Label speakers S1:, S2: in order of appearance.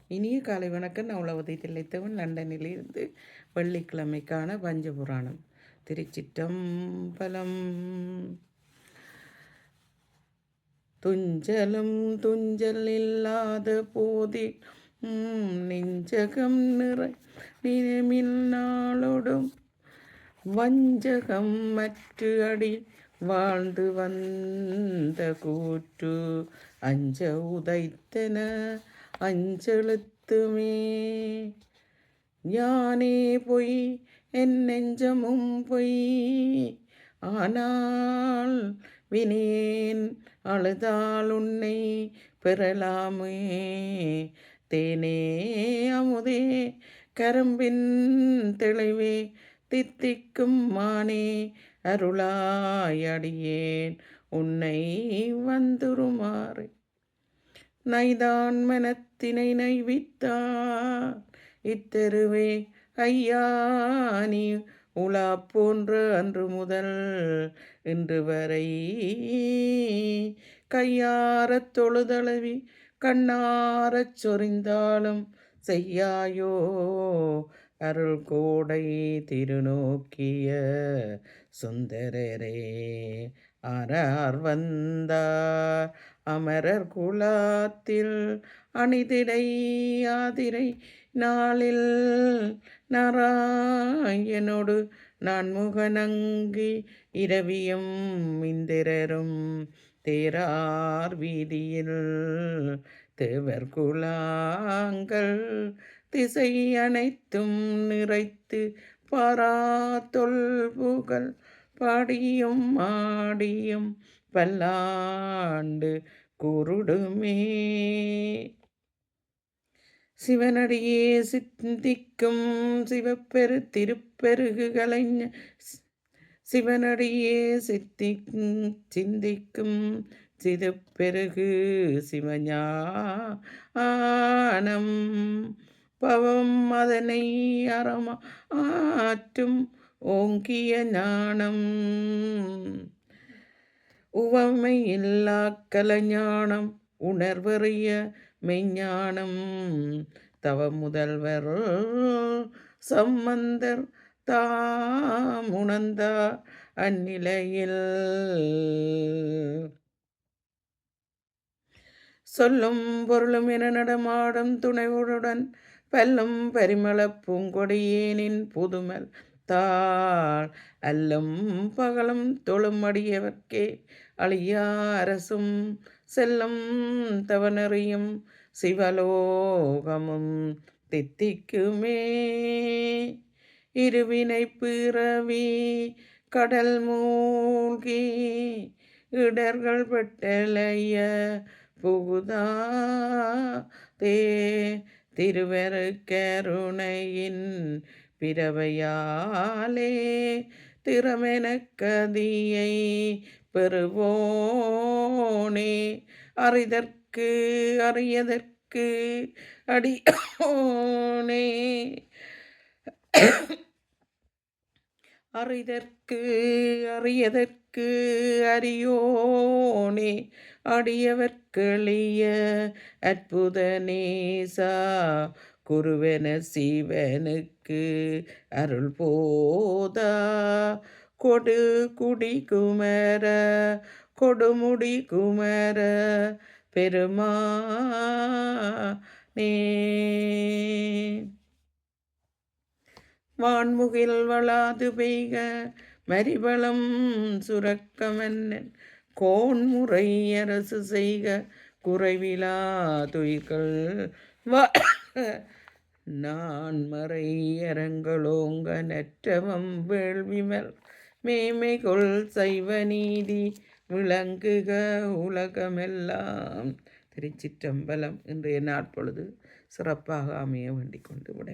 S1: இனிய காலை வணக்கம். நான் உளவதை தில்லைத்தவன் லண்டனிலிருந்து வெள்ளிக்கிழமைக்கான பஞ்சபுராணம். திருச்சிற்றம்பலம். துஞ்சலும் துஞ்சல் இல்லாத போதில் நெஞ்சகம் நிறை நினைமில் நாளோடும் வஞ்சகம் மற்ற அடி வாழ்ந்து வந்த கூற்று அஞ்ச உதைத்தன அஞ்செழுத்துமே. ஞானே பொய் என் நெஞ்சமும் பொய் ஆனால் வினேன் அழுதால் உன்னை பெறலாமே. தேனே அமுதே கரும்பின் தெளிவே தித்திக்கும் மானே அருளாயடியேன் உன்னை வந்துருமாறு. நைதான் மனத்தினை நைவித்தார் இத்தெருவே ஐயா நீ உலா போன்ற அன்று முதல் இன்று வரை கையாரத் தொழுதளவி கண்ணாரச் சொரிந்தாலும் செய்யாயோ அருள் கோடை திருநோக்கிய சுந்தரரே. ஆரார் வந்தார் அமரர் குலாத்தில் அணிதிடை ஆதிரை நாளில் நாராயணோடு நான்முகனங்கி இரவியும் இந்திரரும் தேரார் வீதியில் தேவர் குலாங்கள் திசை அனைத்தும் நிறைத்து பாராத்தொல் புகழ் பாடியும் ஆடியும் பல்லாண்டு குருடுமே. சிவனடியே சிந்திக்கும் சிவப்பெரு திருப்பெருகு கலைஞ சிவனடியே சிந்திக்கும் சிதப்பெருகு சிவஞானம் பவம் அதனை அறமா ஆற்றும் ஓங்கிய ஞானம் உவமை இல்லா கலஞானம் உணர்வறிய மெய்ஞானம் தவ முதல்வர் சம்பந்தர் தாம் உணர்ந்தார் அந்நிலையில். சொல்லும் பொருளும் என நடமாடும் துணைவுடன் பல்லும் பரிமள பூங்கொடியேனின் புதுமல் தாள் அல்லும் பகலும் தொழும் அடியவர்க்கே அழியா அரசும் செல்லும் தவனறியும் சிவலோகமும் தித்திக்குமே. இருவினை பிறவி கடல் மூழ்கி இடர்கள் பட்டலைய புகுதாதே திருவரு கருணையின் பிறவையாலே திறமெனக் கதியை பெறுவோனே. அறிதற்கு அறியதற்கு அடியோனே அறிதற்கு அறியதற்கு அறியோனே அடியவர்களிய அற்புத நேசா குருவென சிவனுக்கு அருள் போதா கொடு குடி குமர கொடுமுடி குமர பெருமானே. வான்முகில் வளாது பெய்க மரிவளம் சுரக்க மன்னன் கோன்முறை அரசு செய்க குறைவிலா துயிர்கள் நான் மறை அரங்களோங்க நற்றவம் வேள்விமல் மேமைகொள் சைவ நீதி விளங்குக உலகமெல்லாம். திருச்சிற்றம்பலம். இன்றைய நாட்பொழுது சிறப்பாக அமைய வேண்டிக் கொண்டு விட